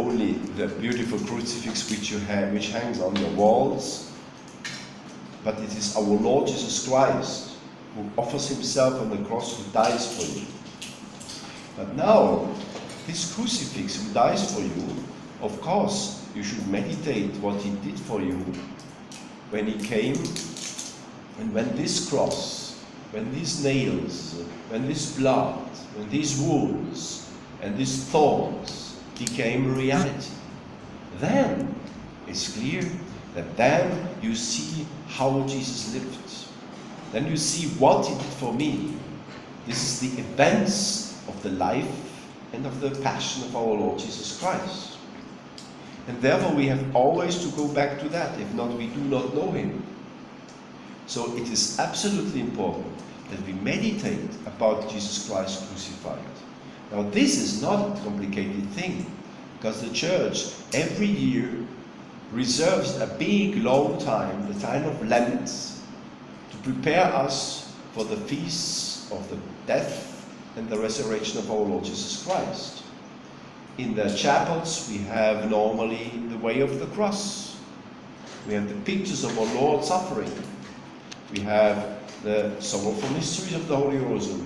only the beautiful crucifix which you have, which hangs on your walls, but it is our Lord Jesus Christ who offers himself on the cross, who dies for you. But now, this crucifix who dies for you, of course, you should meditate what he did for you when he came, and when this cross, when these nails, when this blood, when these wounds, and these thorns became reality. Then it's clear that then you see how Jesus lived. Then you see what he did for me. This is the events of the life and of the passion of our Lord Jesus Christ. And therefore we have always to go back to that. If not, we do not know him. So it is absolutely important that we meditate about Jesus Christ crucified. Now this is not a complicated thing, because the church every year reserves a big long time, the time of Lent, to prepare us for the feasts of the death and the resurrection of our Lord Jesus Christ. In the chapels we have normally the way of the cross. We have the pictures of our Lord suffering. We have the sorrowful mysteries of the Holy Rosary.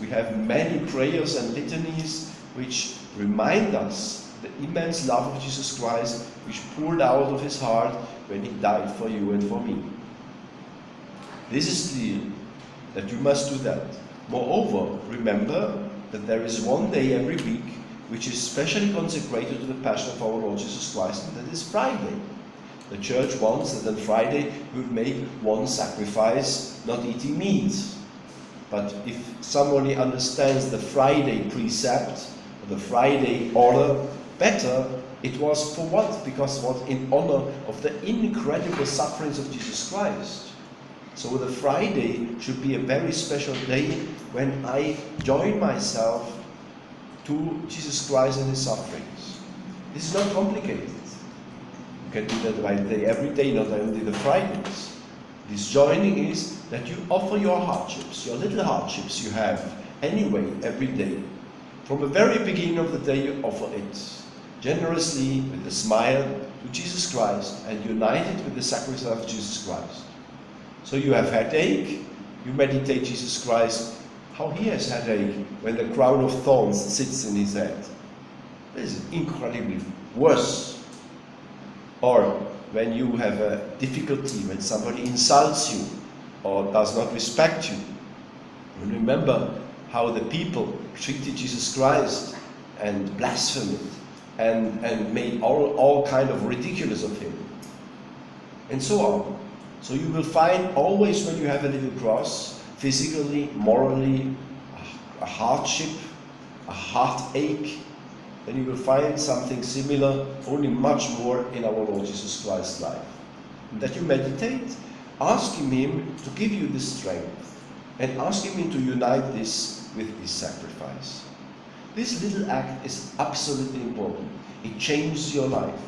We have many prayers and litanies which remind us the immense love of Jesus Christ, which poured out of his heart when he died for you and for me. This is clear that you must do that. Moreover, remember that there is one day every week which is specially consecrated to the passion of our Lord Jesus Christ, and that is Friday. The church wants that on Friday we would make one sacrifice, not eating meat. But if somebody understands the Friday precept, or the Friday order better, it was for what? Because it was in honor of the incredible sufferings of Jesus Christ. So the Friday should be a very special day when I join myself to Jesus Christ and his sufferings. This is not complicated. You can do that by day every day, not only the Fridays. This joining is that you offer your hardships, your little hardships you have anyway every day. From the very beginning of the day you offer it generously with a smile to Jesus Christ and unite it with the sacrifice of Jesus Christ. So you have headache, you meditate Jesus Christ, how he has headache when the crown of thorns sits in his head. This is incredibly worse. Or when you have a difficulty, when somebody insults you or does not respect you. And remember how the people treated Jesus Christ and blasphemed and made all kind of ridiculous of him. And so on. So you will find always when you have a little cross, physically, morally, a hardship, a heartache, then you will find something similar, only much more in our Lord Jesus Christ's life. And that you meditate, asking him to give you the strength, and asking him to unite this with his sacrifice. This little act is absolutely important. It changes your life.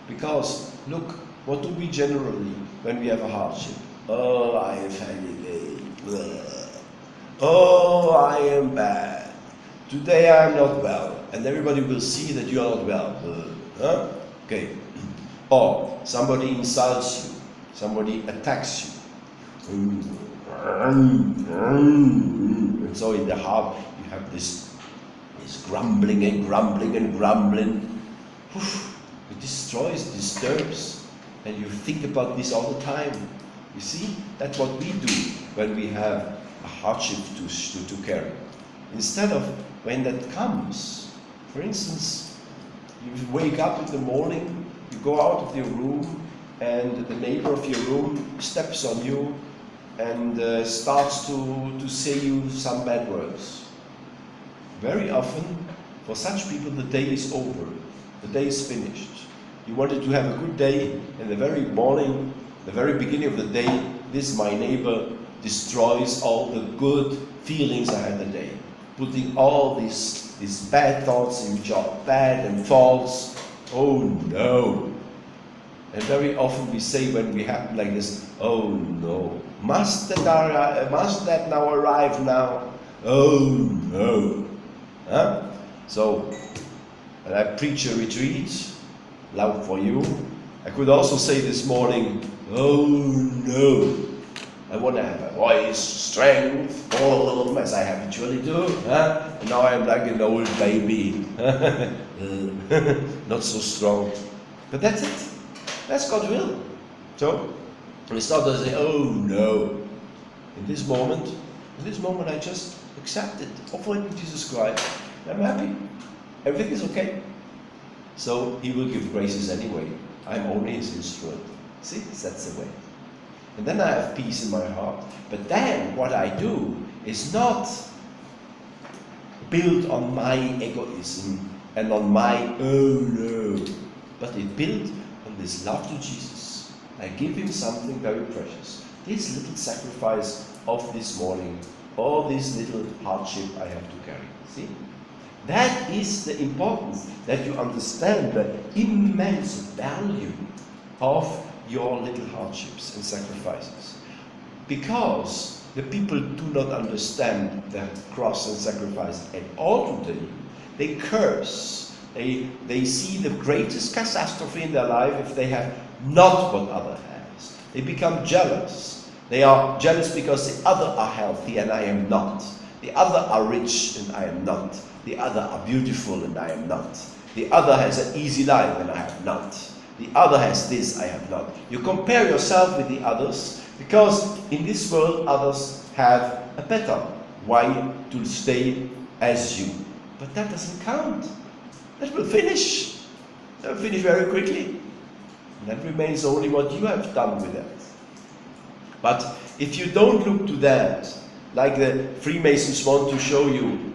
Because, look, what do we generally when we have a hardship? Oh, I have headache. Oh, I am bad. Today I am not well. And everybody will see that you are not well. Huh? Okay. Or somebody insults you. Somebody attacks you. And so in the heart you have this grumbling and grumbling and grumbling. It destroys, disturbs. And you think about this all the time. You see, that's what we do when we have a hardship to carry. Instead of when that comes, for instance, you wake up in the morning, you go out of your room, and the neighbor of your room steps on you and starts to say you some bad words. Very often, for such people, the day is over. The day is finished. You wanted to have a good day, and the very morning, the very beginning of the day, this my neighbor destroys all the good feelings I had the day, putting all these bad thoughts in which are bad and false. Oh no! And very often we say when we happen like this, oh no, must that now arrive now? Oh no! Huh? So and I preach a retreat, love for you. I could also say this morning, oh no, I want to have a voice, strength, as I habitually do. And now I'm like an old baby, not so strong. But that's it. That's God's will. So, it's not to say, oh no. In this moment, I just accept it, offer it to Jesus Christ. I'm happy. Everything is okay. So He will give graces anyway. I'm only His instrument. See, that's the way. And then I have peace in my heart. But then what I do is not built on my egoism and on my oh no, but it built on this love to Jesus. I give Him something very precious. This little sacrifice of this morning, all this little hardship I have to carry. See? That is the importance, that you understand the immense value of your little hardships and sacrifices. Because the people do not understand the cross and sacrifice at all today. They curse. They see the greatest catastrophe in their life if they have not what other has. They become jealous. They are jealous because the other are healthy and I am not. The other are rich and I am not. The other are beautiful and I am not. The other has an easy life and I have not. The other has this, I have not. You compare yourself with the others because in this world others have a better way to stay as you. But that doesn't count. That will finish. That will finish very quickly. And that remains only what you have done with that. But if you don't look to that, like the Freemasons want to show you,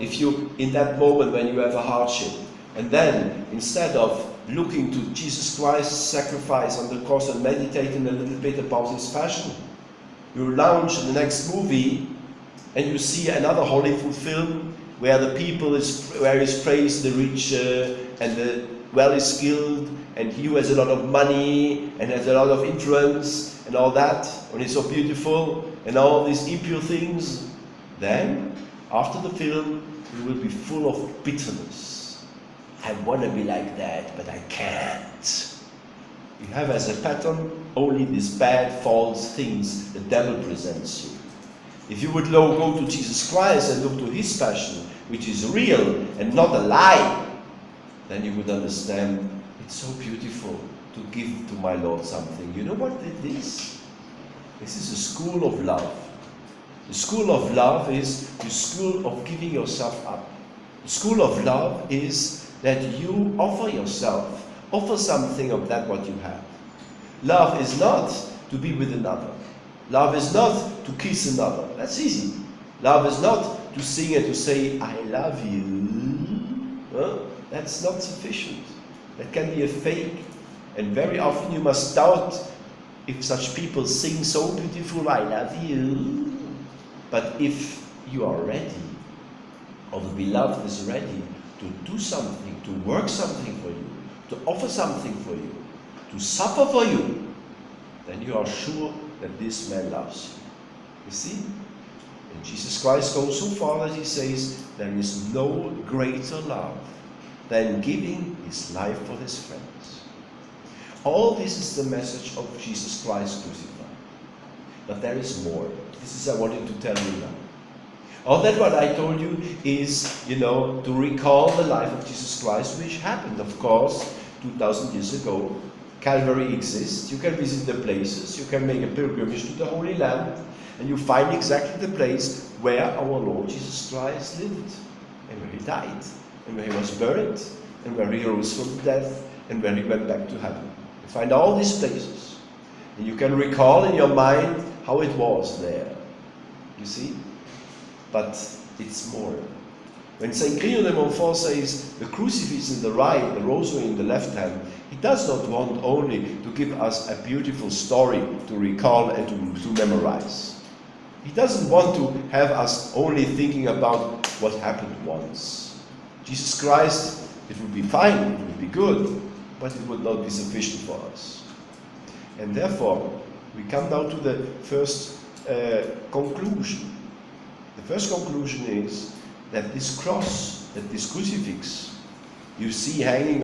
if you, in that moment when you have a hardship, and then instead of looking to Jesus Christ's sacrifice on the cross and meditating a little bit about His passion, you launch the next movie and you see another Hollywood film where the people where is praised the rich and the well-skilled, and he who has a lot of money and has a lot of influence and all that, and he's so beautiful and all these impure things, then after the film you will be full of bitterness. I want to be like that, but I can't. You have as a pattern only these bad, false things the devil presents you. If you would go to Jesus Christ and look to His passion, which is real and not a lie, then you would understand it's so beautiful to give to my Lord something. You know what it is? This is a school of love. The school of love is the school of giving yourself up. The school of love is that you offer yourself, offer something of that what you have. Love is not to be with another. Love is not to kiss another. That's easy. Love is not to sing and to say, I love you. Well, that's not sufficient. That can be a fake. And very often you must doubt if such people sing so beautiful, I love you. But if you are ready, or the beloved is ready to do something, to work something for you, to offer something for you, to suffer for you, then you are sure that this man loves you. You see? And Jesus Christ goes so far that He says, there is no greater love than giving His life for His friends. All this is the message of Jesus Christ crucified. But there is more. This is I wanted to tell you now. All that what I told you is, to recall the life of Jesus Christ, which happened, of course, 2,000 years ago. Calvary exists. You can visit the places. You can make a pilgrimage to the Holy Land, and you find exactly the place where our Lord Jesus Christ lived, and where He died, and where He was buried, and where He rose from death, and where He went back to heaven. You find all these places, and you can recall in your mind how it was there. You see? But it's more. When Saint Grignon de Montfort says the crucifix in the right, the rosary in the left hand, he does not want only to give us a beautiful story to recall and to memorize. He doesn't want to have us only thinking about what happened once. Jesus Christ, it would be fine, it would be good, but it would not be sufficient for us. And therefore, we come now to the first conclusion. The first conclusion is that this cross, that this crucifix, you see hanging